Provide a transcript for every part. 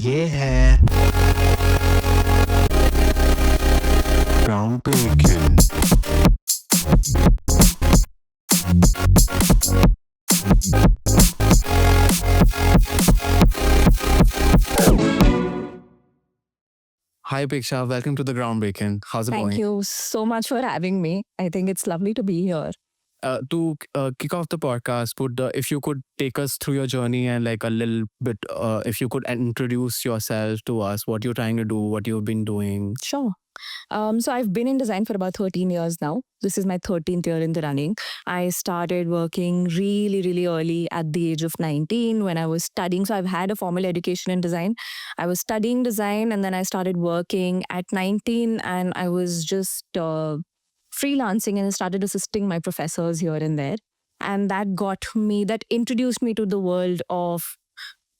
ये है groundbreaking. Hi, Piksha. Welcome to the groundbreaking. How's it Thank going? you so much for having me. I think it's lovely to be here. To kick off the podcast, if you could take us through your journey and like a little bit, if you could introduce yourself to us, what you're trying to do, what you've been doing. Sure. So I've been in design for about 13 years now. This is my 13th year in the running. I started working really, really early at the age of 19 when I was studying. So I've had a formal education in design. I was studying design and then I started working at 19 and I was just freelancing and I started assisting my professors here and there. And that introduced me to the world of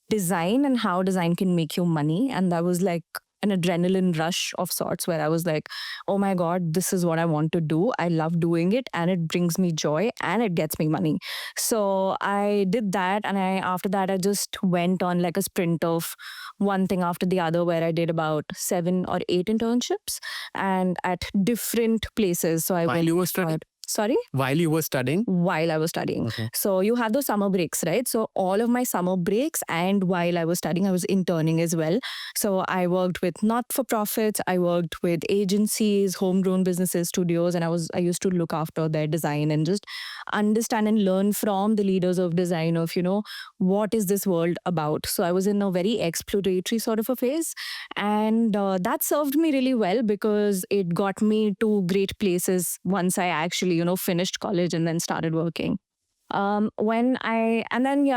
design and how design can make you money. And that was like an adrenaline rush of sorts where I was like, oh my God, this is what I want to do. I love doing it and it brings me joy and it gets me money. So I did that. And after that, I just went on like a sprint of one thing after the other where I did about 7 or 8 internships and at different places. So I While worked you were studying? for- Sorry? While you were studying? While I was studying. Okay. So you have those summer breaks, right? So all of my summer breaks and while I was studying, I was interning as well. So I worked with not-for-profits, I worked with agencies, homegrown businesses, studios, and I used to look after their design and just understand and learn from the leaders of design of, what is this world about? So I was in a very exploratory sort of a phase. And that served me really well because it got me to great places once I actually, finished college and then started working. Yeah,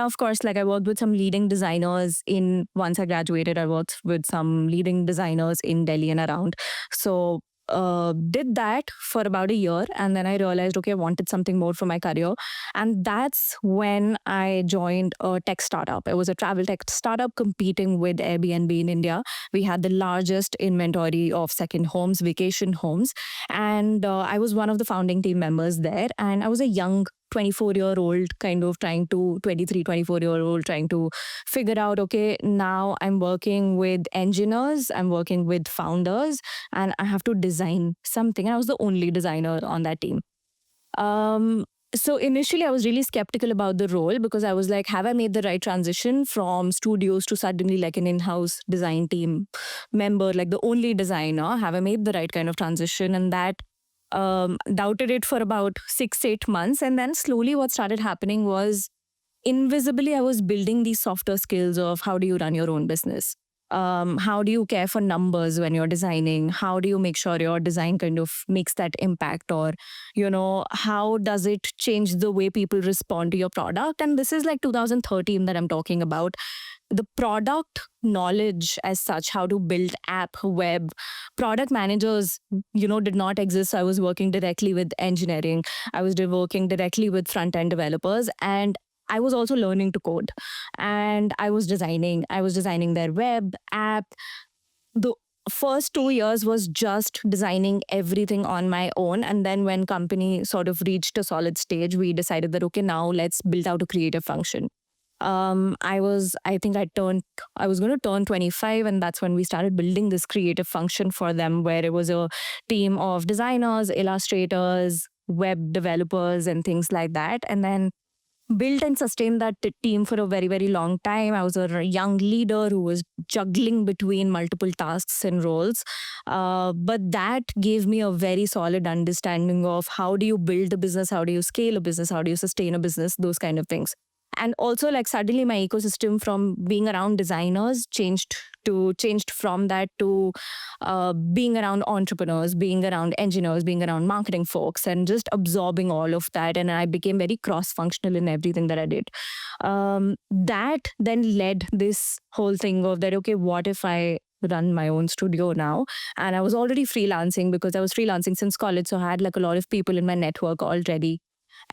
of course, like I worked with some leading designers once I graduated, I worked with some leading designers in Delhi and around. So did that for about a year and then I realized, okay, I wanted something more for my career. And that's when I joined a tech startup. It was a travel tech startup competing with Airbnb in India. We had the largest inventory of second homes, vacation homes. And I was one of the founding team members there. And I was a young 24-year-old kind of trying to 23 24-year-old trying to figure out, okay, now I'm working with engineers, I'm working with founders, and I have to design something. And I was the only designer on that team. So initially, I was really skeptical about the role because I was like, have I made the right transition from studios to suddenly like an in-house design team member, like the only designer? Have I made the right kind of transition? And that doubted it for about 6 8 months. And then slowly, what started happening was invisibly, I was building these softer skills of how do you run your own business. How do you care for numbers when you're designing? How do you make sure your design kind of makes that impact? Or, how does it change the way people respond to your product? And this is like 2013 that I'm talking about. The product knowledge as such, how to build app, web, product managers, did not exist. So I was working directly with engineering. I was working directly with front end developers. And I was also learning to code and I was designing their web app. The first 2 years was just designing everything on my own. And then when company sort of reached a solid stage, we decided that, okay, now let's build out a creative function. I was going to turn 25 and that's when we started building this creative function for them where it was a team of designers, illustrators, web developers and things like that. And then built and sustained that team for a very, very long time. I was a young leader who was juggling between multiple tasks and roles. But that gave me a very solid understanding of how do you build a business, how do you scale a business, how do you sustain a business, those kind of things. And also, like, suddenly my ecosystem from being around designers changed from that to being around entrepreneurs, being around engineers, being around marketing folks, and just absorbing all of that. And I became very cross functional in everything that I did. That then led this whole thing of that, okay, what if I run my own studio now? And I was already freelancing because I was freelancing since college. So I had like a lot of people in my network already.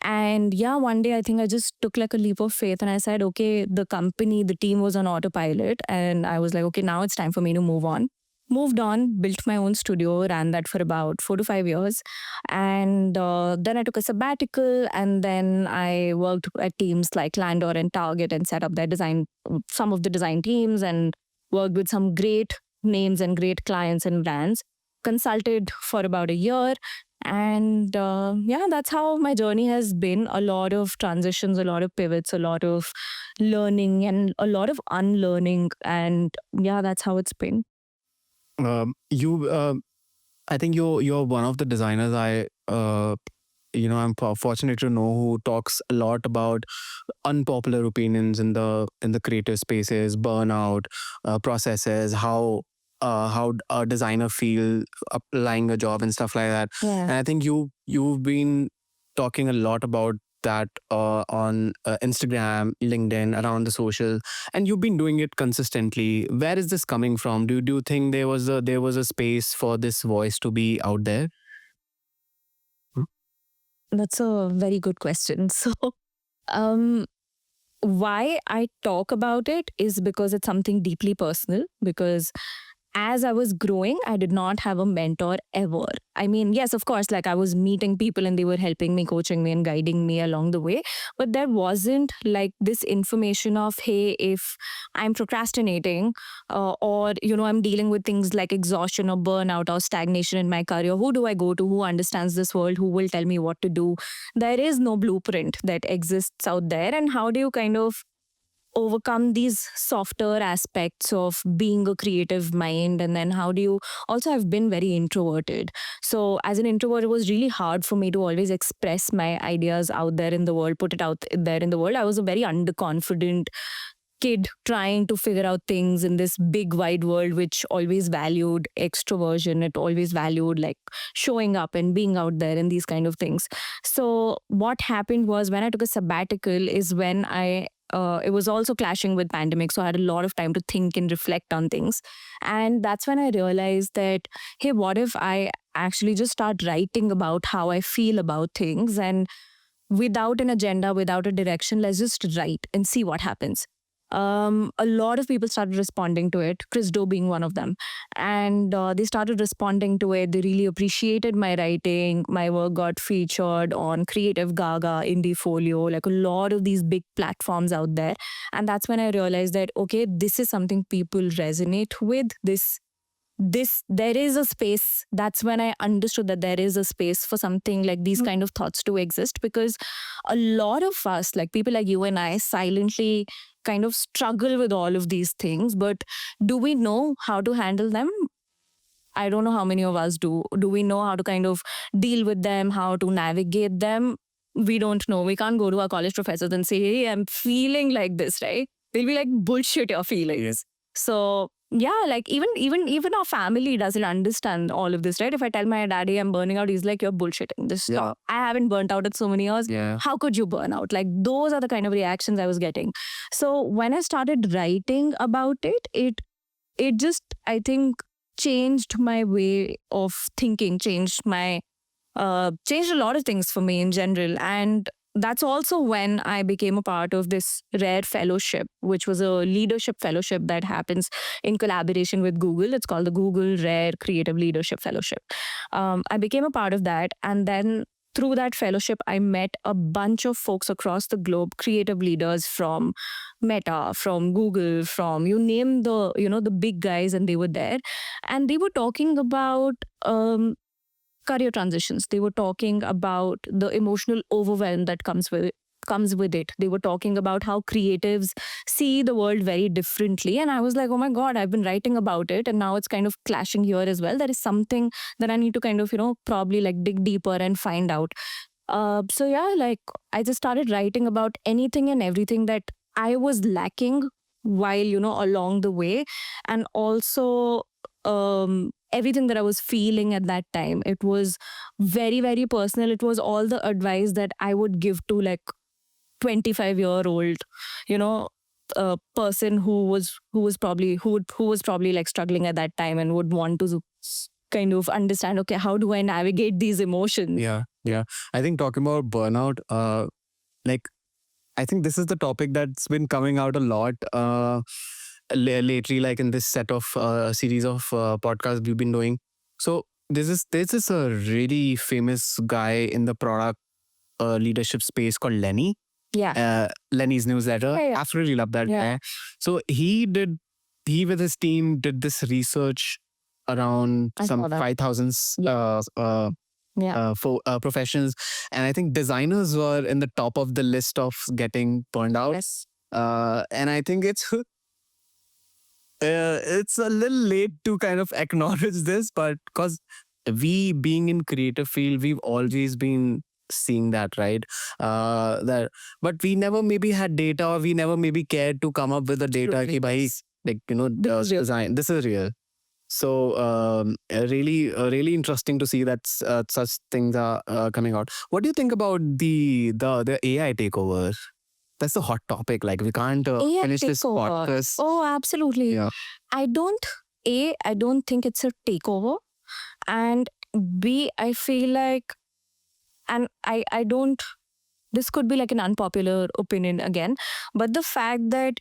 And yeah, one day I think I just took like a leap of faith and I said, okay, the team was on autopilot. And I was like, okay, now it's time for me to move on. Moved on, built my own studio, ran that for about 4 to 5 years. And then I took a sabbatical and then I worked at teams like Landor and Target and set up some of the design teams and worked with some great names and great clients and brands, consulted for about a year. And yeah, that's how my journey has been. A lot of transitions, a lot of pivots, a lot of learning, and a lot of unlearning. And yeah, that's how it's been. You, I think you're one of the designers I'm fortunate to know who talks a lot about unpopular opinions in the creative spaces, burnout, processes, how a designer feel applying a job and stuff like that. Yeah. And I think you've been talking a lot about that on Instagram, LinkedIn, around the social, and you've been doing it consistently. Where is this coming from? Do you think there was a space for this voice to be out there? That's a very good question. So, um, why I talk about it is because it's something deeply personal. Because as I was growing, I did not have a mentor ever. I mean, yes, of course, like I was meeting people and they were helping me, coaching me, and guiding me along the way. But there wasn't like this information of, hey, if I'm procrastinating or, I'm dealing with things like exhaustion or burnout or stagnation in my career, who do I go to? Who understands this world? Who will tell me what to do? There is no blueprint that exists out there. And how do you kind of overcome these softer aspects of being a creative mind? And then how do you also, I've been very introverted, so as an introvert it was really hard for me to always express my ideas out there in the world, put it out there in the world. I was a very underconfident kid trying to figure out things in this big wide world which always valued extroversion. It always valued like showing up and being out there and these kind of things. So what happened was, when I took a sabbatical is when it was also clashing with pandemic, so I had a lot of time to think and reflect on things. And that's when I realized that, hey, what if I actually just start writing about how I feel about things, and without an agenda, without a direction, let's just write and see what happens. A lot of people started responding to it, Chris Do being one of them. And they started responding to it. They really appreciated my writing. My work got featured on Creative Gaga, Indiefolio, like a lot of these big platforms out there. And that's when I realized that, okay, this is something people resonate with. There is a space. That's when I understood that there is a space for something like these kind of thoughts to exist, because a lot of us, like people like you and I, silently kind of struggle with all of these things. But do we know how to handle them? I don't know how many of us do. Do we know how to kind of deal with them, how to navigate them? We don't know. We can't go to our college professors and say, hey, I'm feeling like this, right? They'll be like, bullshit your feelings. Yes. So yeah, like even our family doesn't understand all of this, right? If I tell my daddy I'm burning out, he's like, you're bullshitting. This Yeah. I haven't burnt out in so many years. Yeah. How could you burn out? Like those are the kind of reactions I was getting. So when I started writing about it just, I think, changed my way of thinking, changed a lot of things for me in general. And that's also when I became a part of this Rare Fellowship, which was a leadership fellowship that happens in collaboration with Google. It's called the Google Rare Creative Leadership Fellowship. I became a part of that. And then through that fellowship, I met a bunch of folks across the globe, creative leaders from Meta, from Google, from you name the big guys, and they were there. And they were talking about career transitions. They were talking about the emotional overwhelm that comes with it. They were talking about how creatives see the world very differently. And I was like, oh my God, I've been writing about it. And now it's kind of clashing here as well. There is something that I need to kind of, probably like dig deeper and find out. So yeah, like I just started writing about anything and everything that I was lacking while, along the way. And also, everything that I was feeling at that time. It was very, very personal. It was all the advice that I would give to like 25-year-old, person who was probably like struggling at that time and would want to kind of understand, okay, how do I navigate these emotions? Yeah. I think talking about burnout, like I think this is the topic that's been coming out a lot lately, like in this set of series of podcasts we've been doing. So there's this a really famous guy in the product leadership space called Lenny. Yeah. Lenny's newsletter. Yeah. Absolutely love that Yeah. guy. So he did he with his team did this research around I some saw that. 5,000 Yeah. professions, and I think designers were in the top of the list of getting burned out. Yes. And I think it's a little late to kind of acknowledge this, but because we being in creative field, we've always been seeing that, right? That, but we never maybe had data, or we never maybe cared to come up with the data. Ki bhai, like This is real. design. This is real. So really interesting to see that such things are coming out. What do you think about the AI takeover? That's the hot topic. Like we can't AI finish this takeover. podcast. Oh, absolutely. Yeah. I don't think it's a takeover, and B, I feel like, and I don't, this could be like an unpopular opinion again, but the fact that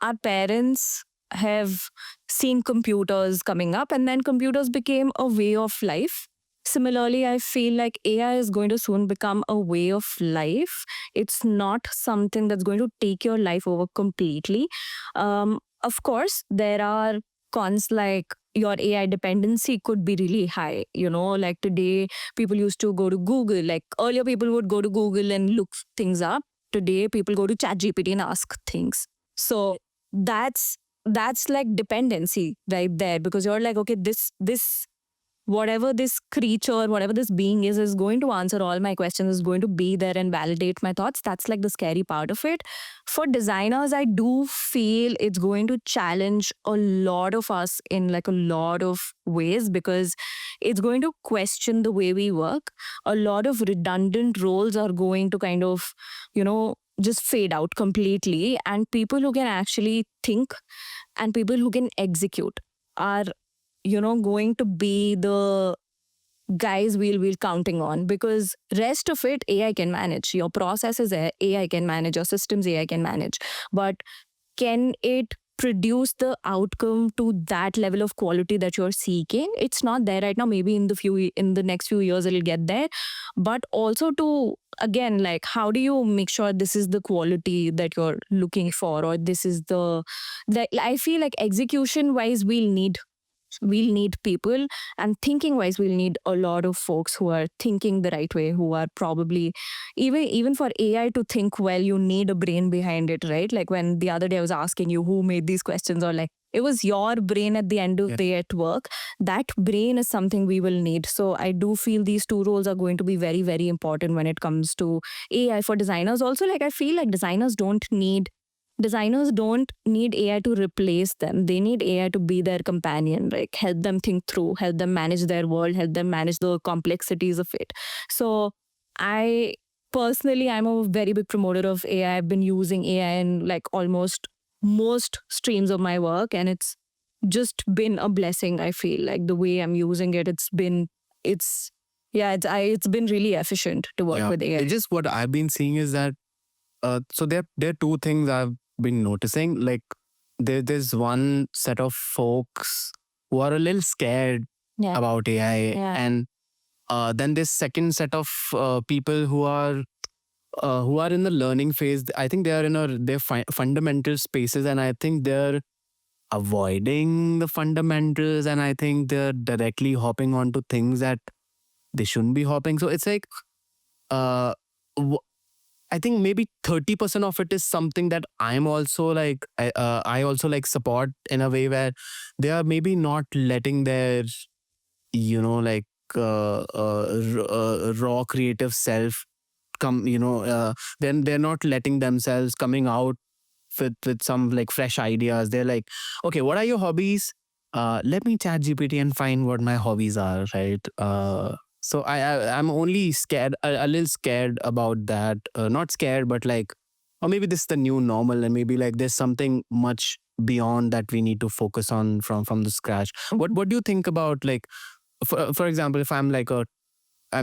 our parents have seen computers coming up, and then computers became a way of life. Similarly, I feel like AI is going to soon become a way of life. It's not something that's going to take your life over completely. Of course, there are cons, like your AI dependency could be really high. Like today, people used to go to Google. Like earlier, people would go to Google and look things up. Today, people go to ChatGPT and ask things. So that's like dependency right there, because you're like, okay, this whatever this creature, whatever this being is going to answer all my questions, is going to be there and validate my thoughts. That's like the scary part of it. For designers, I do feel it's going to challenge a lot of us in like a lot of ways, because it's going to question the way we work. A lot of redundant roles are going to kind of, just fade out completely. And people who can actually think and people who can execute are going to be the guys we'll counting on, because rest of it AI can manage. Your processes AI can manage, your systems AI can manage, but can it produce the outcome to that level of quality that you're seeking? It's not there right now. Maybe in the next few years it'll get there, but also to, again, like, how do you make sure this is the quality that you're looking for, or this is the I feel like execution wise we'll need people, and thinking wise we'll need a lot of folks who are thinking the right way, who are probably, even for AI to think well, you need a brain behind it, right? Like when the other day I was asking you who made these questions, or like it was your brain at the end of the day at work. That brain is something we will need. So I do feel these two roles are going to be very, very important when it comes to AI. For designers also, like I feel like designers don't need AI to replace them. They need AI to be their companion, like help them think through, help them manage their world, help them manage the complexities of it. So I personally, I'm a very big promoter of AI. I've been using AI in like almost most streams of my work, and it's just been a blessing. I feel like the way I'm using it, it's been really efficient to work with AI. It's just what I've been seeing is that so there are two things I've been noticing. Like there's one set of folks who are a little scared Yeah. about AI, Yeah. and then this second set of people who are in the learning phase. I think they are in their fundamental spaces, and I think they're avoiding the fundamentals, and I think they're directly hopping onto things that they shouldn't be hopping. So it's like uh, I think maybe 30% of it is something that I'm also like, I also like support in a way where they are maybe not letting their, like raw creative self come, then they're not letting themselves coming out with some like fresh ideas. They're like, okay, what are your hobbies? Let me chat GPT and find what my hobbies are, right? So I'm only scared, a little scared about that. Not scared, but like, or maybe this is the new normal, and maybe like there's something much beyond that we need to focus on from the scratch. What do you think about, like, for example, if I'm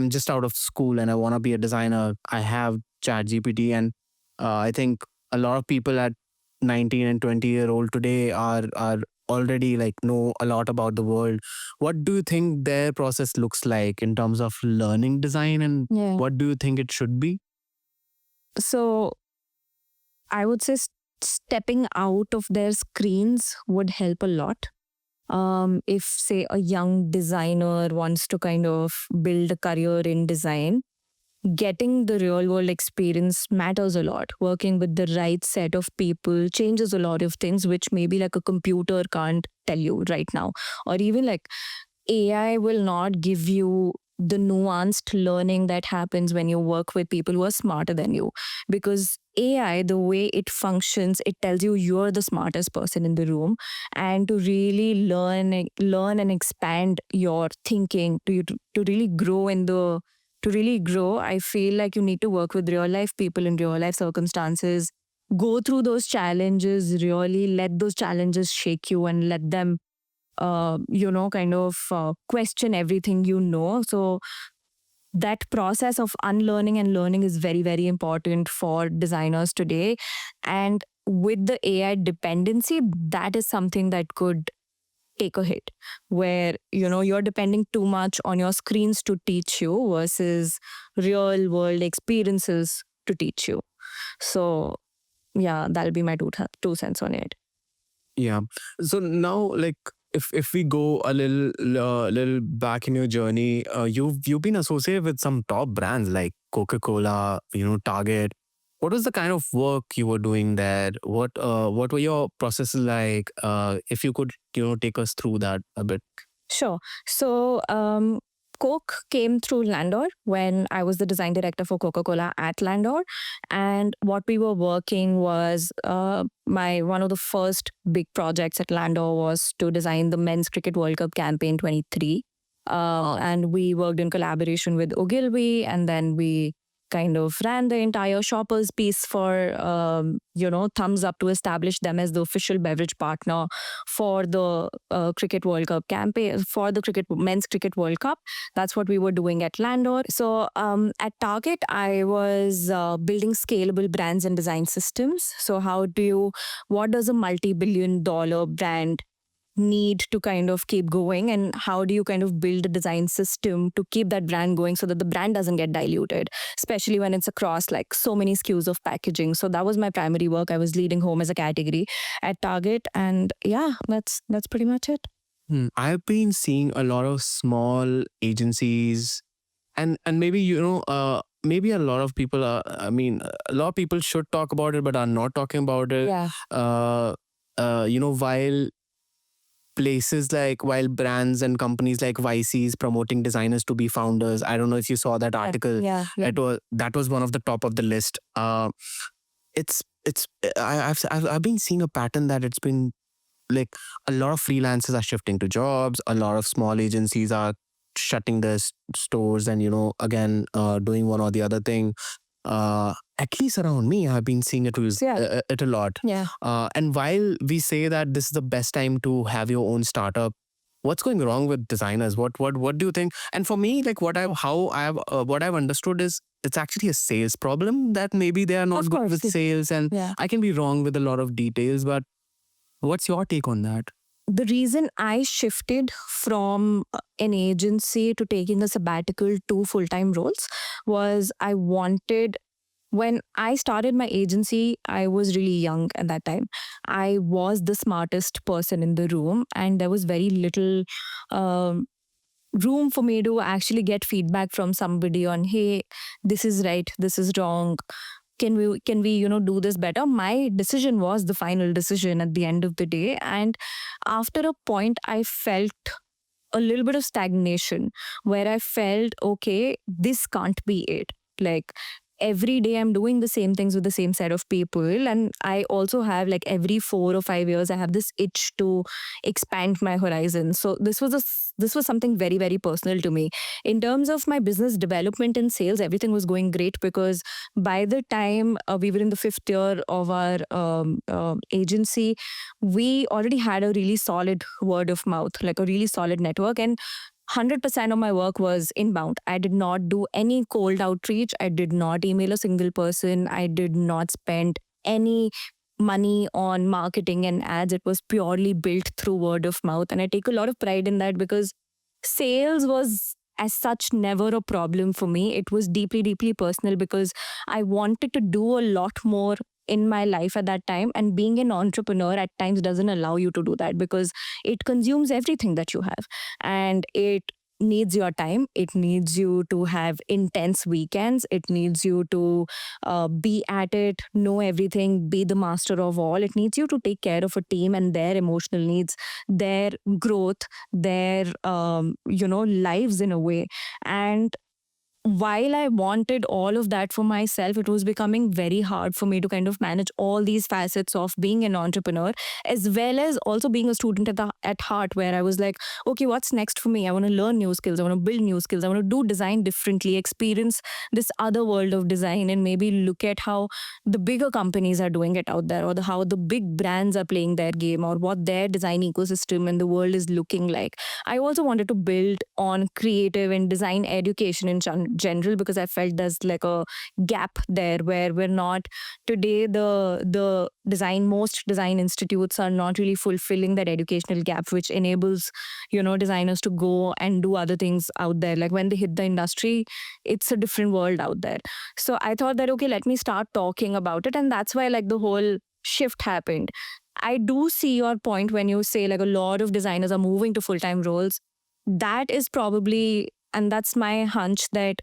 just out of school and I want to be a designer, I have chat GPT, and I think a lot of people at 19 and 20-year-old today are already like know a lot about the world. What do you think their process looks like in terms of learning design, and Yeah. what do you think it should be? So I would say stepping out of their screens would help a lot. If, say, a young designer wants to kind of build a career in design, getting the real world experience matters a lot. Working with the right set of people changes a lot of things, which maybe like a computer can't tell you right now. Or even like AI will not give you the nuanced learning that happens when you work with people who are smarter than you. Because AI, the way it functions, it tells you you're the smartest person in the room. And to really learn and expand your thinking, to really grow to really grow, I feel like you need to work with real life people in real life circumstances. Go through those challenges, really let those challenges shake you and let them kind of question everything you know. So that process of unlearning and learning is very, very important for designers today. And with the AI dependency, that is something that could take a hit, where you're depending too much on your screens to teach you versus real world experiences to teach you. So yeah, that'll be my two cents on it. Yeah. So now, like, if we go a little back in your journey, you've been associated with some top brands like Coca-Cola, Target. What was the kind of work you were doing there? What were your processes like? If you could, take us through that a bit. Sure. So, Coke came through Landor when I was the design director for Coca-Cola at Landor. And what we were working was my one of the first big projects at Landor was to design the Men's Cricket World Cup campaign 23. And we worked in collaboration with Ogilvy, and then we kind of ran the entire shoppers piece for Thumbs Up to establish them as the official beverage partner for the Cricket World Cup campaign, for the Men's Cricket World Cup. That's what we were doing at Landor. So at Target, I was building scalable brands and design systems. So what does a multi-billion-dollar brand need to kind of keep going, and how do you kind of build a design system to keep that brand going so that the brand doesn't get diluted, especially when it's across like so many SKUs of packaging. So that was my primary work. I was leading home as a category at Target, and yeah, that's pretty much it. I've been seeing a lot of small agencies, and maybe maybe a lot of people are. I mean, a lot of people should talk about it, but are not talking about it. Yeah. While brands and companies like YC's promoting designers to be founders. I don't know if you saw that article. Yeah. That was one of the top of the list. It's I've been seeing a pattern that it's been like a lot of freelancers are shifting to jobs. A lot of small agencies are shutting their stores and again doing one or the other thing. At least around me, I've been seeing it a lot. Yeah. And while we say that this is the best time to have your own startup, what's going wrong with designers? What do you think? And for me, like what I've understood is it's actually a sales problem, that maybe they are not Of good course. with sales, and Yeah. I can be wrong with a lot of details, but what's your take on that? The reason I shifted from an agency to taking a sabbatical to full-time roles was when I started my agency, I was really young at that time. I was the smartest person in the room, and there was very little room for me to actually get feedback from somebody on, hey, this is right, this is wrong. Can we do this better? My decision was the final decision at the end of the day. And after a point, I felt a little bit of stagnation, where I felt, okay, this can't be it. Like every day I'm doing the same things with the same set of people, and I also have like every 4 or 5 years I have this itch to expand my horizon. So this was something very, very personal to me. In terms of my business development and sales, everything was going great, because by the time we were in the 5th year of our agency, we already had a really solid word of mouth, like a really solid network, and 100% of my work was inbound. I did not do any cold outreach. I did not email a single person. I did not spend any money on marketing and ads. It was purely built through word of mouth. And I take a lot of pride in that, because sales was as such never a problem for me. It was deeply, deeply personal, because I wanted to do a lot more in my life at that time. And being an entrepreneur at times doesn't allow you to do that because it consumes everything that you have, and it needs your time. It needs you to have intense weekends. It needs you to be at it, know everything, be the master of all. It needs you to take care of a team and their emotional needs, their growth, their lives in a way. And while I wanted all of that for myself, it was becoming very hard for me to kind of manage all these facets of being an entrepreneur, as well as also being a student at heart, where I was like, okay, what's next for me? I want to learn new skills. I want to build new skills. I want to do design differently, experience this other world of design, and maybe look at how the bigger companies are doing it out there, or how the big brands are playing their game, or what their design ecosystem in the world is looking like. I also wanted to build on creative and design education in general, because I felt there's like a gap there where we're not today. The most design institutes are not really fulfilling that educational gap, which enables designers to go and do other things out there. Like when they hit the industry, it's a different world out there. So I thought that, okay, let me start talking about it, and that's why like the whole shift happened. I do see your point when you say like a lot of designers are moving to full-time roles. That is probably, and that's my hunch, that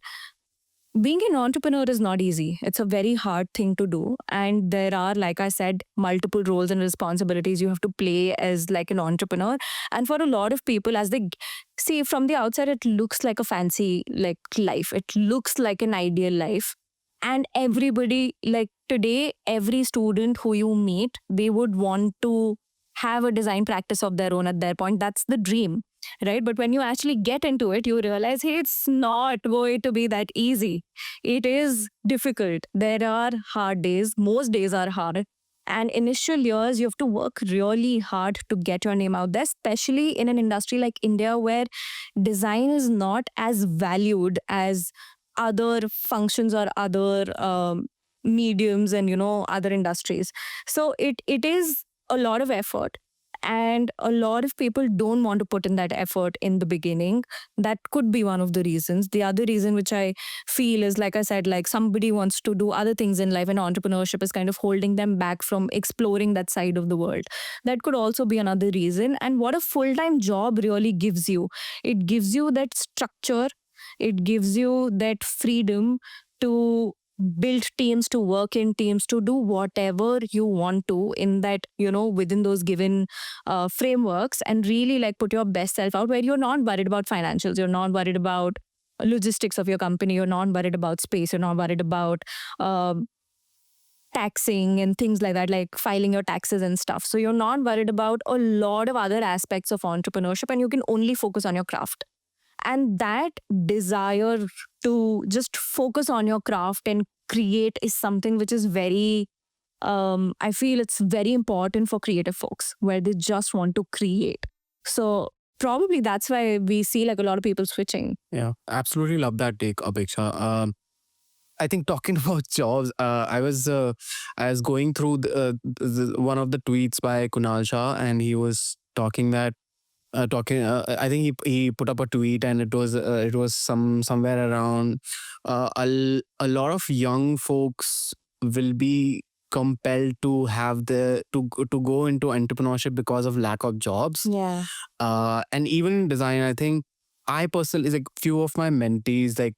being an entrepreneur is not easy. It's a very hard thing to do. And there are, like I said, multiple roles and responsibilities you have to play as like an entrepreneur. And for a lot of people, as they see from the outside, it looks like a fancy like life. It looks like an ideal life. And everybody, like today, every student who you meet, they would want to have a design practice of their own at their point. That's the dream, right? But when you actually get into it, you realize, hey, it's not going to be that easy. It is difficult. There are hard days. Most days are hard. And initial years, you have to work really hard to get your name out there, especially in an industry like India, where design is not as valued as other functions or other mediums and other industries. So it is a lot of effort, and a lot of people don't want to put in that effort in the beginning. That could be one of the reasons. The other reason, which I feel, is, like I said, like somebody wants to do other things in life, and entrepreneurship is kind of holding them back from exploring that side of the world. That could also be another reason. And what a full-time job really gives you, it gives you that structure, it gives you that freedom to build teams, to work in teams, to do whatever you want to in that, within those given frameworks, and really like put your best self out, where you're not worried about financials, you're not worried about logistics of your company, you're not worried about space, you're not worried about taxing and things like that, like filing your taxes and stuff. So you're not worried about a lot of other aspects of entrepreneurship, and you can only focus on your craft. And that desire to just focus on your craft and create is something which is very, I feel it's very important for creative folks, where they just want to create. So probably that's why we see like a lot of people switching. Yeah, absolutely love that take, Apeksha. I think talking about jobs, I was going through one of the tweets by Kunal Shah, and he was talking that I think he put up a tweet, and it was somewhere around a lot of young folks will be compelled to have to go into entrepreneurship because of lack of jobs. Yeah. And even design, I think I personally, like few of my mentees, like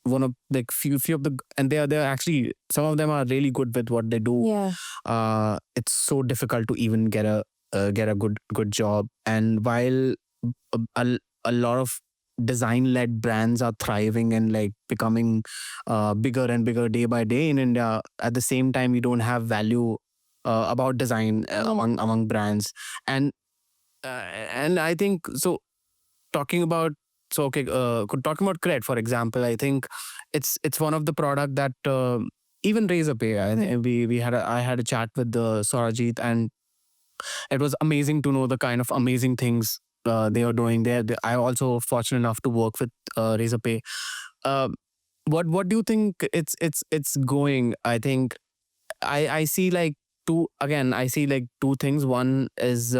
one of like few of the, and they're actually, some of them are really good with what they do. Yeah. It's so difficult to even get a good job. And while a lot of design led brands are thriving and like becoming bigger and bigger day by day in India, at the same time we don't have value about design among brands. And I think so, talking about talking about Cred, for example, I think it's one of the product that even Razorpay, I had a chat with Sarajit, and it was amazing to know the kind of amazing things they are doing there. I also fortunate enough to work with Razorpay. What do you think it's going? I think I see like two things. One is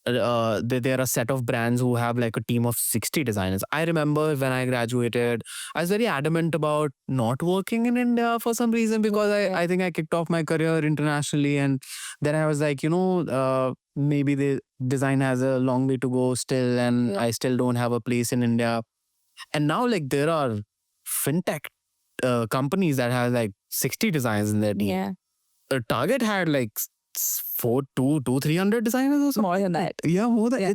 there are a set of brands who have like a team of 60 designers. I remember when I graduated, I was very adamant about not working in India for some reason, because I think I kicked off my career internationally, and then I was like, maybe the design has a long way to go still, and I still don't have a place in India. And now like there are fintech companies that have like 60 designers in their team. Yeah. Target had like 300 designers or something. More than that. Yeah, more than Yeah.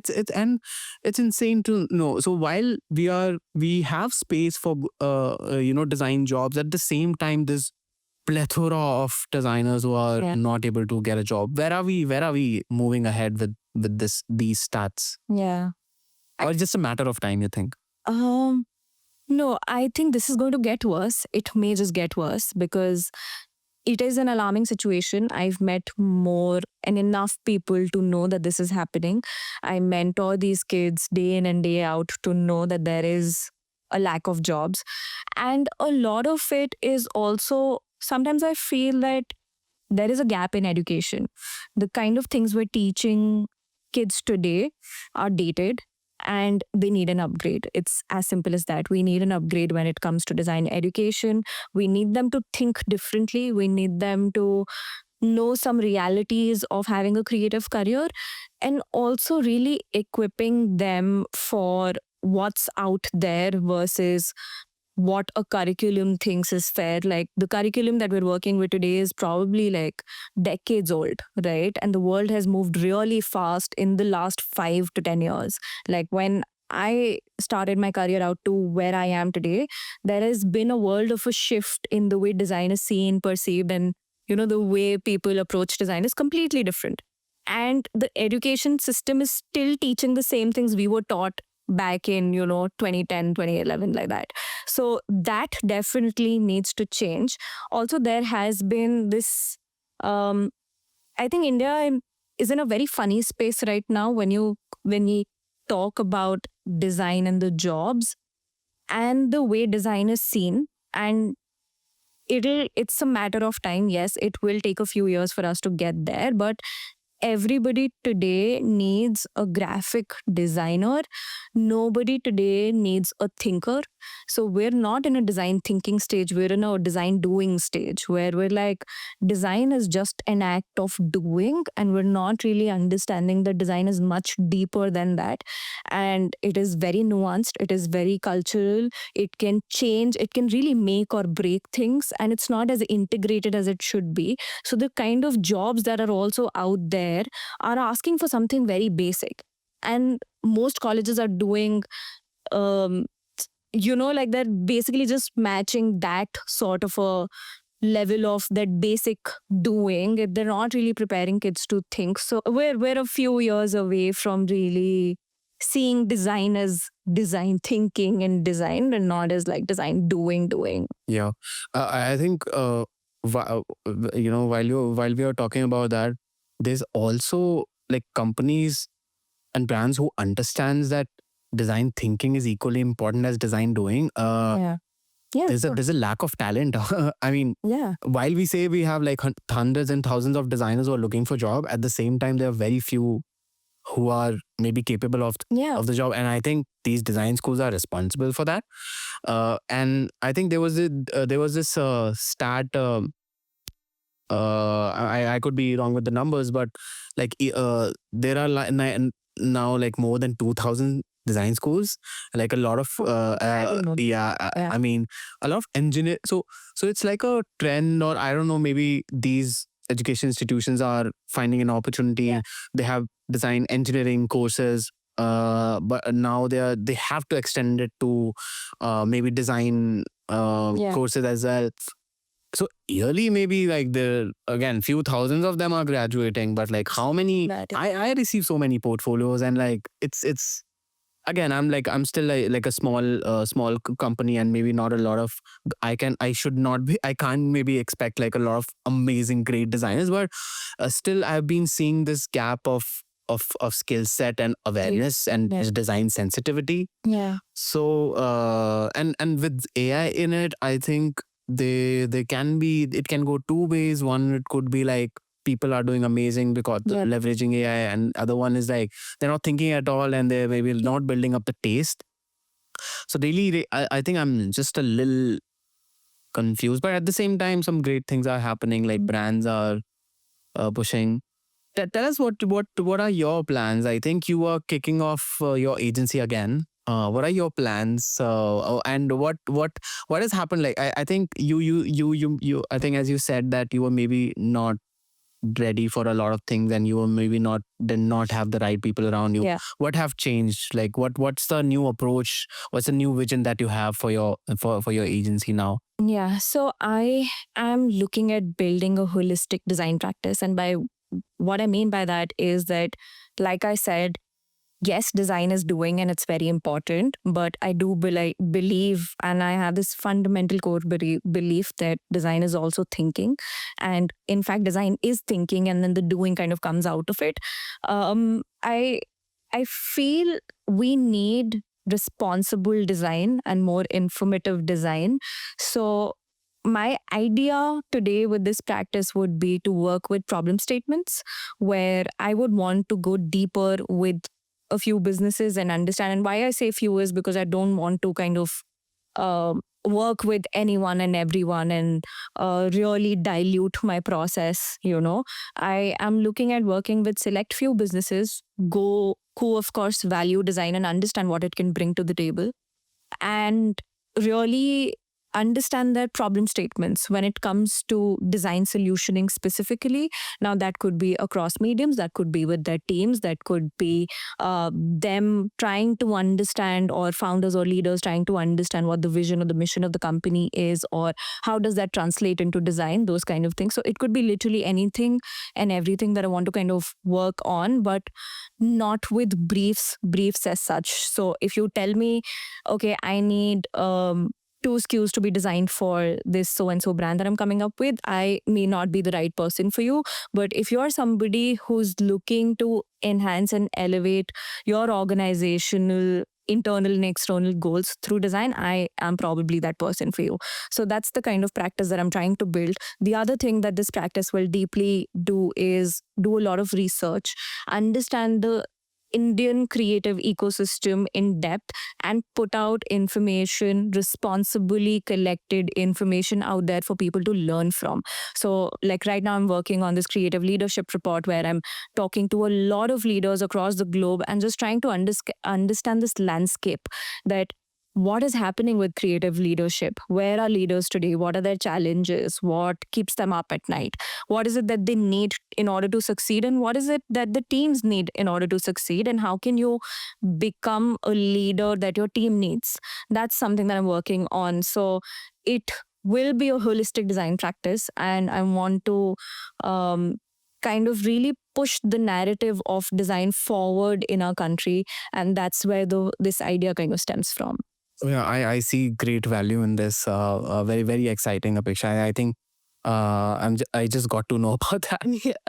it's insane to know. So while we have space for design jobs, at the same time there's plethora of designers who are not able to get a job. Where are we moving ahead with these stats? Yeah. Or just a matter of time, you think? No, I think this is going to get worse. It may just get worse because it is an alarming situation. I've met more and enough people to know that this is happening. I mentor these kids day in and day out to know that there is a lack of jobs. And a lot of it is also, sometimes I feel that there is a gap in education. The kind of things we're teaching kids today are dated and they need an upgrade. It's as simple as that. We need an upgrade when it comes to design education. We need them to think differently. We need them to know some realities of having a creative career, and also really equipping them for what's out there versus what a curriculum thinks is fair. Like the curriculum that we're working with today is probably like decades old, right? And the world has moved really fast in the last 5 to 10 years. Like when I started my career out to where I am today, there has been a world of a shift in the way design is seen, perceived, and the way people approach design is completely different. And the education system is still teaching the same things we were taught back in 2010, 2011, like that. So that definitely needs to change. Also, there has been this I think India is in a very funny space right now when we talk about design and the jobs and the way design is seen. And it's a matter of time. Yes, it will take a few years for us to get there, but everybody today needs a graphic designer. Nobody today needs a thinker. So we're not in a design thinking stage. We're in a design doing stage where we're like, design is just an act of doing, and we're not really understanding that design is much deeper than that. And it is very nuanced. It is very cultural. It can change. It can really make or break things. And it's not as integrated as it should be. So the kind of jobs that are also out there are asking for something very basic, and most colleges are doing like they're basically just matching that sort of a level of that basic doing. They're not really preparing kids to think. So we're a few years away from really seeing design as design thinking and design, and not as like design doing. Yeah, I think while we are talking about that, there's also like companies and brands who understands that design thinking is equally important as design doing. Yeah, There's a lack of talent. I mean, yeah, while we say we have like hundreds and thousands of designers who are looking for job, at the same time there are very few who are maybe capable of the job, and I think these design schools are responsible for that. And I think there was this stat. I could be wrong with the numbers, but like there are now like more than 2,000 design schools. Like a lot of I mean a lot of engineer. So it's like a trend, or I don't know. Maybe these education institutions are finding an opportunity. Yeah. They have design engineering courses. But now they have to extend it to maybe design courses as well. So yearly, maybe like again, few thousands of them are graduating, but like how many? I receive so many portfolios, and like it's again, I'm still like a small company, and maybe not a lot of I can't maybe expect like a lot of amazing great designers, but still I've been seeing this gap of skill set and awareness and design sensitivity. Yeah. So and with AI in it, I think it can go two ways. One, it could be like people are doing amazing because Yeah. leveraging AI, and other one is like they're not thinking at all and they're maybe not building up the taste. So really, I think I'm just a little confused, but at the same time, some great things are happening. Like brands are pushing. Tell us what are your plans? I think you are kicking off your agency again. What are your plans? And what has happened? Like I think you. I think as you said that you were maybe not ready for a lot of things, and you were maybe not did not have the right people around you. Yeah. What have changed? Like what's the new approach? What's the new vision that you have for your agency now? Yeah. So I am looking at building a holistic design practice. And by what I mean by that is that, like I said, yes, design is doing and it's very important, but I do believe, and I have this fundamental core belief that design is also thinking. And in fact, design is thinking, and then the doing kind of comes out of it. I feel we need responsible design and more informative design. So my idea today with this practice would be to work with problem statements, where I would want to go deeper with a few businesses and understand. And why I say few is because I don't want to kind of work with anyone and everyone and really dilute my process. I am looking at working with select few businesses, who of course value design and understand what it can bring to the table, and really understand their problem statements when it comes to design solutioning specifically. Now, that could be across mediums, that could be with their teams, that could be them trying to understand, or founders or leaders trying to understand what the vision or the mission of the company is, or how does that translate into design, those kind of things. So it could be literally anything and everything that I want to kind of work on, but not with briefs as such. So if you tell me, okay, I need 2 SKUs to be designed for this so-and-so brand that I'm coming up with, I may not be the right person for you. But if you're somebody who's looking to enhance and elevate your organizational internal and external goals through design, I am probably that person for you. So that's the kind of practice that I'm trying to build. The other thing that this practice will deeply do is do a lot of research, understand the Indian creative ecosystem in depth, and put out information, responsibly collected information out there for people to learn from. So like right now I'm working on this creative leadership report, where I'm talking to a lot of leaders across the globe and just trying to understand this landscape, that what is happening with creative leadership, where are leaders today, what are their challenges, what keeps them up at night, what is it that they need in order to succeed, and what is it that the teams need in order to succeed, and how can you become a leader that your team needs. That's something that I'm working on. So it will be a holistic design practice, and I want to kind of really push the narrative of design forward in our country, and that's where this idea kind of stems from. Yeah, I see great value in this. Very very exciting, Apeksha. I think I just got to know about that.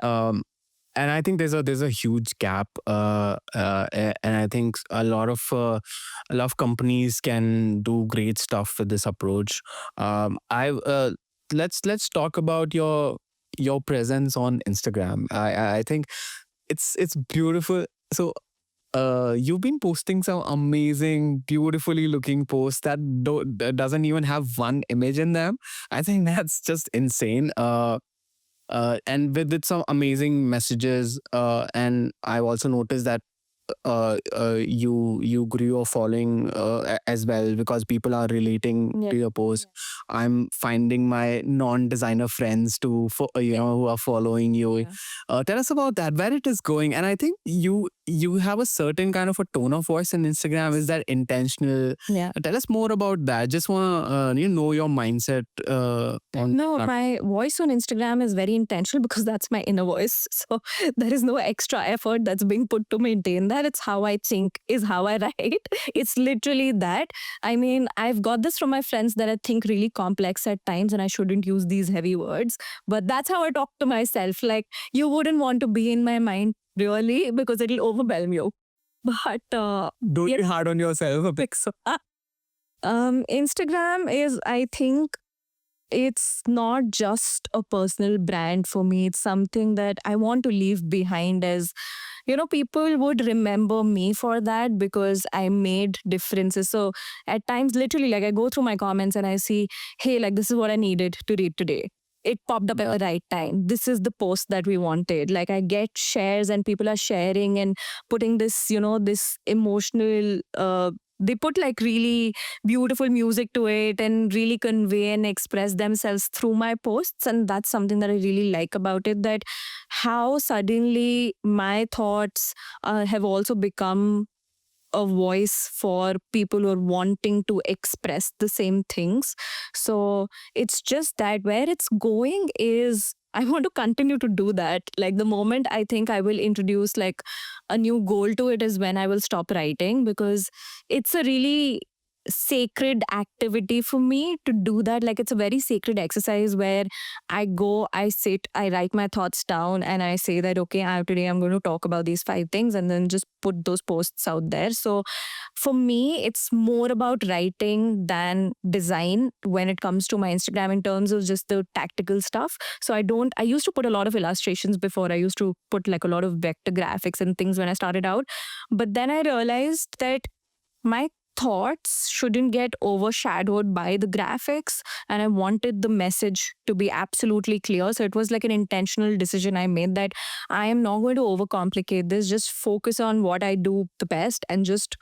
And I think there's a huge gap, and I think a lot of companies can do great stuff with this approach. I let's talk about your presence on Instagram. I think it's beautiful. So you've been posting some amazing, beautifully looking posts that doesn't even have one image in them. I think that's just insane. And with some amazing messages. And I've also noticed that you grew your following as well, because people are relating Yeah. to your posts. I'm finding my non-designer friends who are following you. Yeah. Tell us about that, where it is going. And I think you have a certain kind of a tone of voice in Instagram. Is that intentional? Yeah. Tell us more about that. Just want to know your mindset on No, that. my voice on Instagram is very intentional because that's my inner voice. So there is no extra effort that's being put to maintain that. It's how I think, is how I write. It's literally that. I mean, I've got this from my friends that I think really complex at times, and I shouldn't use these heavy words. But that's how I talk to myself. Like, you wouldn't want to be in my mind really, because it'll overwhelm you. But Don't yes. be hard on yourself a bit. Instagram is, I think, it's not just a personal brand for me. It's something that I want to leave behind as, people would remember me for that because I made differences. So at times, literally, like I go through my comments and I see, hey, like this is what I needed to read today. It popped up at the right time. This is the post that we wanted. Like I get shares and people are sharing and putting this, this emotional, they put like really beautiful music to it and really convey and express themselves through my posts. And that's something that I really like about it, that how suddenly my thoughts have also become a voice for people who are wanting to express the same things. So it's just that where it's going is I want to continue to do that. Like the moment I think I will introduce like a new goal to it is when I will stop writing, because it's a really sacred activity for me to do that. Like it's a very sacred exercise where I go, I sit, I write my thoughts down and I say that, okay, today I'm going to talk about these 5 things and then just put those posts out there. So for me, it's more about writing than design when it comes to my Instagram in terms of just the tactical stuff. So I used to put a lot of illustrations before. I used to put like a lot of vector graphics and things when I started out. But then I realized that my thoughts shouldn't get overshadowed by the graphics, and I wanted the message to be absolutely clear. So it was like an intentional decision I made that I am not going to overcomplicate this, just focus on what I do the best and just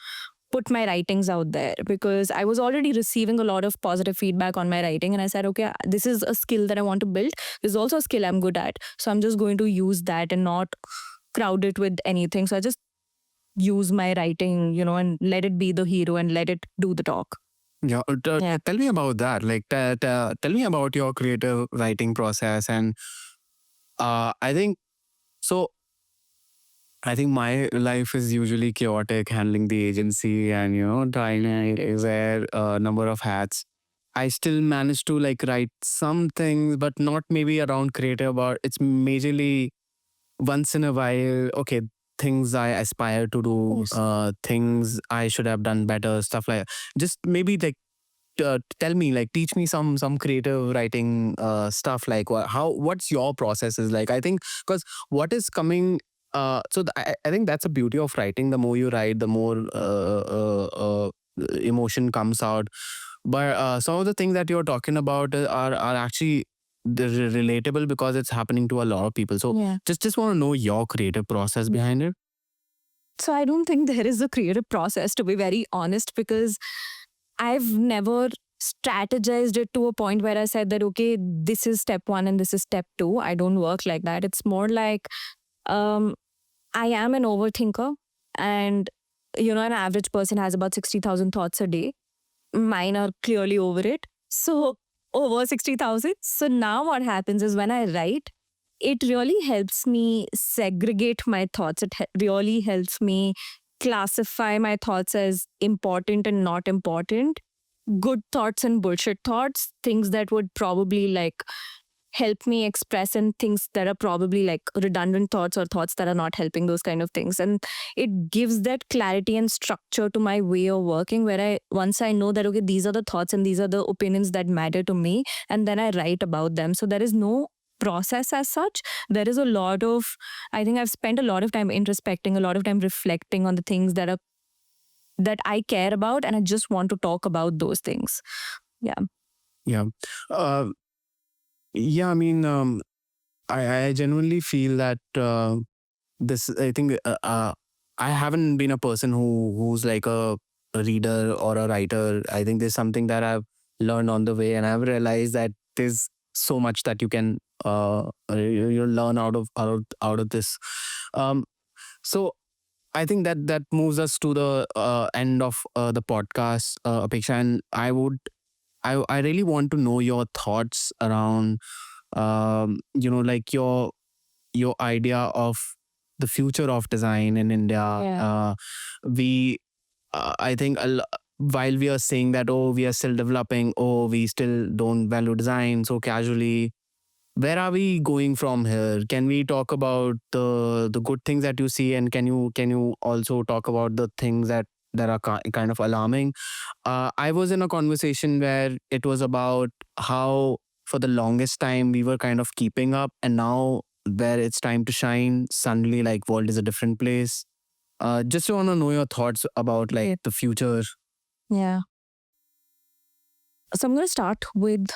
put my writings out there, because I was already receiving a lot of positive feedback on my writing. And I said, okay, this is a skill that I want to build. This is also a skill I'm good at. So I'm just going to use that and not crowd it with anything. So I just use my writing, and let it be the hero and let it do the talk. Yeah, Yeah. tell me about that. Like, tell me about your creative writing process. And I think so. I think my life is usually chaotic, handling the agency and trying to wear a number of hats. I still manage to like write some things, but not maybe around creative. But it's majorly once in a while. Okay, things I aspire to do, Yes. things I should have done better, stuff like that. Just maybe like tell me, like teach me some creative writing stuff, like what's your process is like. I think because what is coming, I think that's the beauty of writing. The more you write, the more emotion comes out. But some of the things that you're talking about are actually they're relatable because it's happening to a lot of people. So Yeah. just want to know your creative process behind it. So I don't think there is a creative process, to be very honest, because I've never strategized it to a point where I said that, okay, this is step one and this is step two. I don't work like that. It's more like um, I am an overthinker, and an average person has about 60,000 thoughts a day. Mine are clearly over it. So over 60,000. So now what happens is when I write, it really helps me segregate my thoughts. It really helps me classify my thoughts as important and not important, good thoughts and bullshit thoughts, things that would probably like help me express, and things that are probably like redundant thoughts or thoughts that are not helping, those kind of things. And it gives that clarity and structure to my way of working, where once I know that, okay, these are the thoughts and these are the opinions that matter to me, and then I write about them. So there is no process as such. There is a lot of, I think I've spent a lot of time introspecting, a lot of time reflecting on the things that I care about, and I just want to talk about those things. Yeah. Yeah. Uh, yeah, I mean, I genuinely feel that this. I think I haven't been a person who's like a reader or a writer. I think there's something that I've learned on the way, and I've realized that there's so much that you can you learn out of this. Um, so I think that moves us to the end of the podcast, Apeksha, and I really want to know your thoughts around like your idea of the future of design in India. Yeah. We I think while we are saying that, oh, we are still developing, oh, we still don't value design so casually, where are we going from here? Can we talk about the good things that you see, and can you also talk about the things that are kind of alarming? I was in a conversation where it was about how for the longest time we were kind of keeping up, and now where it's time to shine, suddenly like world is a different place. Just want to know your thoughts about like the future. Yeah. So I'm going to start with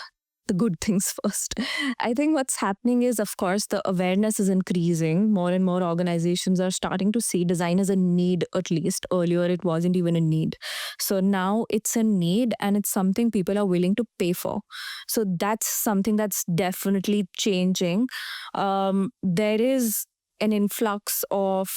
the good things first. I think what's happening is, of course, the awareness is increasing. More and more organizations are starting to see design as a need, at least. Earlier, it wasn't even a need. So now it's a need and it's something people are willing to pay for. So that's something that's definitely changing. There is an influx of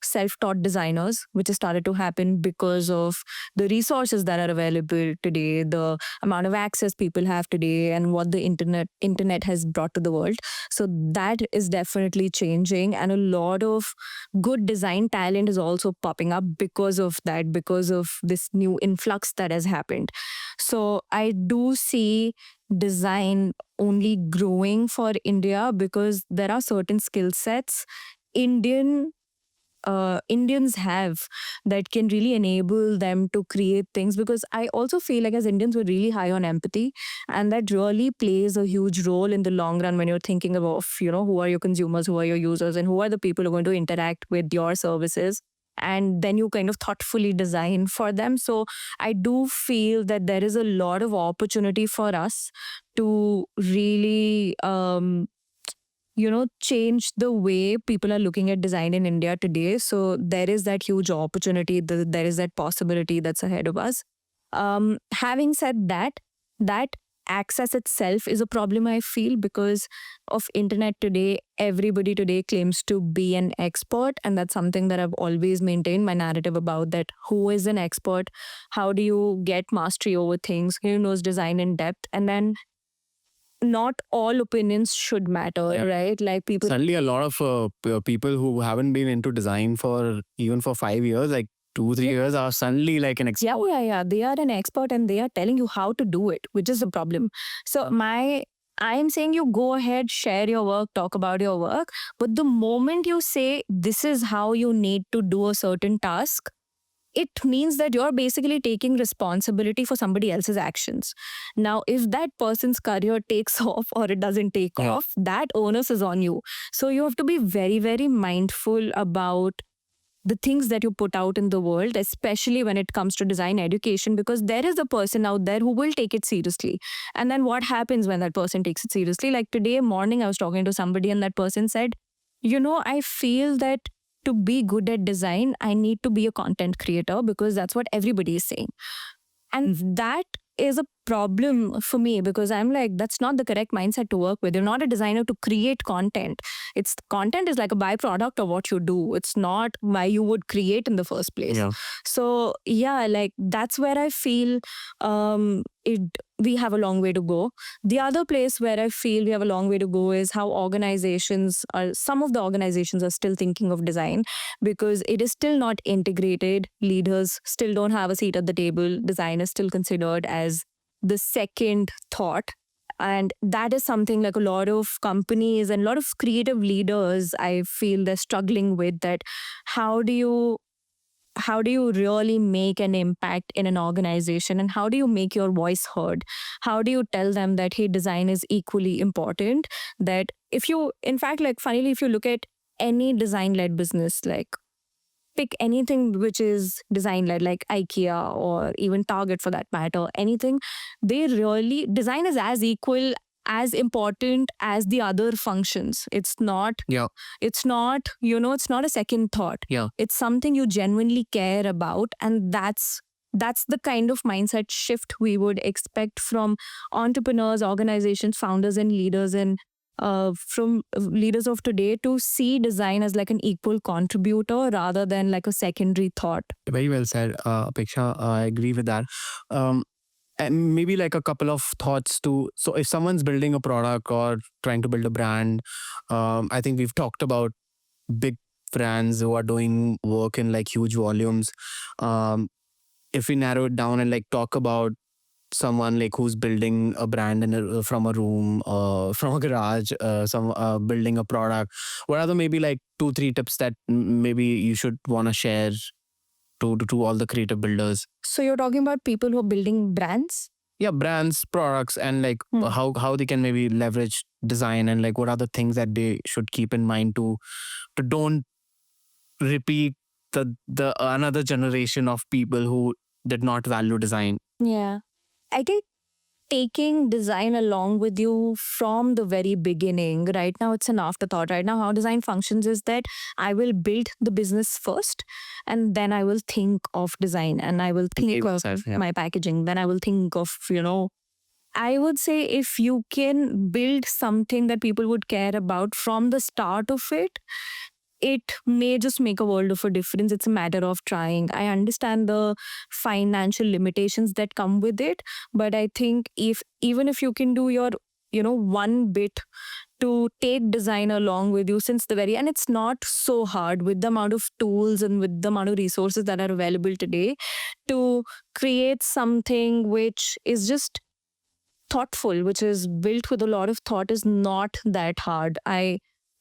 self-taught designers, which has started to happen because of the resources that are available today, the amount of access people have today, and what the internet has brought to the world. So that is definitely changing, and a lot of good design talent is also popping up because of that, because of this new influx that has happened. So I do see design only growing for India because there are certain skill sets Indians have that can really enable them to create things. Because I also feel like as Indians, we're really high on empathy, and that really plays a huge role in the long run when you're thinking about, who are your consumers, who are your users, and who are the people who are going to interact with your services. And then you kind of thoughtfully design for them. So I do feel that there is a lot of opportunity for us to really change the way people are looking at design in India today. So there is that huge opportunity, there is that possibility that's ahead of us. Having said that, that access itself is a problem, I feel, because of internet today. Everybody today claims to be an expert, and that's something that I've always maintained my narrative about, that who is an expert, how do you get mastery over things, who knows design in depth, and then not all opinions should matter, Yeah. right? Like people. Suddenly, a lot of people who haven't been into design for even for 5 years, like 2-3 years, are suddenly like an expert. Yeah. They are an expert and they are telling you how to do it, which is a problem. So I am saying you go ahead, share your work, talk about your work. But the moment you say this is how you need to do a certain task, it means that you're basically taking responsibility for somebody else's actions. Now, if that person's career takes off or it doesn't take off, that onus is on you. So you have to be very, very mindful about the things that you put out in the world, especially when it comes to design education, because there is a person out there who will take it seriously. And then what happens when that person takes it seriously? Like today morning, I was talking to somebody and that person said, I feel that to be good at design, I need to be a content creator because that's what everybody is saying. And that is a problem for me because I'm like, that's not the correct mindset to work with. You're not a designer to create content. It's content is like a byproduct of what you do. It's not why you would create in the first place. Yeah. So yeah, like that's where I feel we have a long way to go. The other place where I feel we have a long way to go is how some of the organizations are still thinking of design because it is still not integrated. Leaders still don't have a seat at the table. Design is still considered as the second thought. And that is something like a lot of companies and a lot of creative leaders, I feel they're struggling with that. How do you really make an impact in an organization, and how do you make your voice heard? How do you tell them that, hey, design is equally important? That if you, in fact, like funnily, if you look at any design-led business, like pick anything which is design led, like IKEA or even Target for that matter, anything, design is as equal, as important as the other functions. It's not, it's not a second thought. Yeah. It's something you genuinely care about. And that's the kind of mindset shift we would expect from entrepreneurs, organizations, founders, and leaders, and from leaders of today, to see design as like an equal contributor rather than like a secondary thought. Very well said, Apeksha. I agree with that. And maybe like a couple of thoughts too. So if someone's building a product or trying to build a brand, I think we've talked about big brands who are doing work in like huge volumes. If we narrow it down and like talk about someone like who's building a brand from a room, from a garage, some building a product, what are the maybe like 2-3 tips that maybe you should want to share to all the creative builders? So you're talking about people who are building brands? brands, products, and like Hmm. how they can maybe leverage design, and like what are the things that they should keep in mind to don't repeat the another generation of people who did not value design. Yeah. I think taking design along with you from the very beginning. Right now, it's an afterthought. Right now, how design functions is that I will build the business first, and then I will think of design, and I will think Maybe of itself, yeah. my packaging. Then I will think of, I would say if you can build something that people would care about from the start of it, it may just make a world of a difference. It's a matter of trying. I understand the financial limitations that come with it, but I think even if you can do your, one bit to take design along with you since the very, and it's not so hard with the amount of tools and with the amount of resources that are available today to create something which is just thoughtful, which is built with a lot of thought, is not that hard.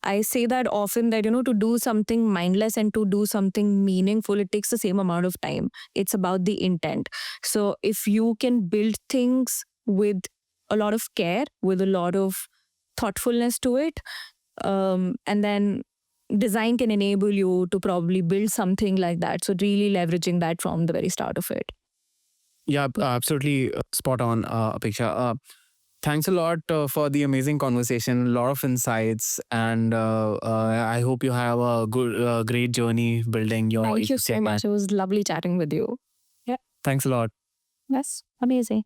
I say that often that, to do something mindless and to do something meaningful, it takes the same amount of time. It's about the intent. So if you can build things with a lot of care, with a lot of thoughtfulness to it, and then design can enable you to probably build something like that. So really leveraging that from the very start of it. Yeah, absolutely spot on, Apeksha. Thanks a lot for the amazing conversation, a lot of insights, and I hope you have a great journey building your Thank you agency so again. much. It was lovely chatting with you. Yeah, Thanks a lot. that's amazing.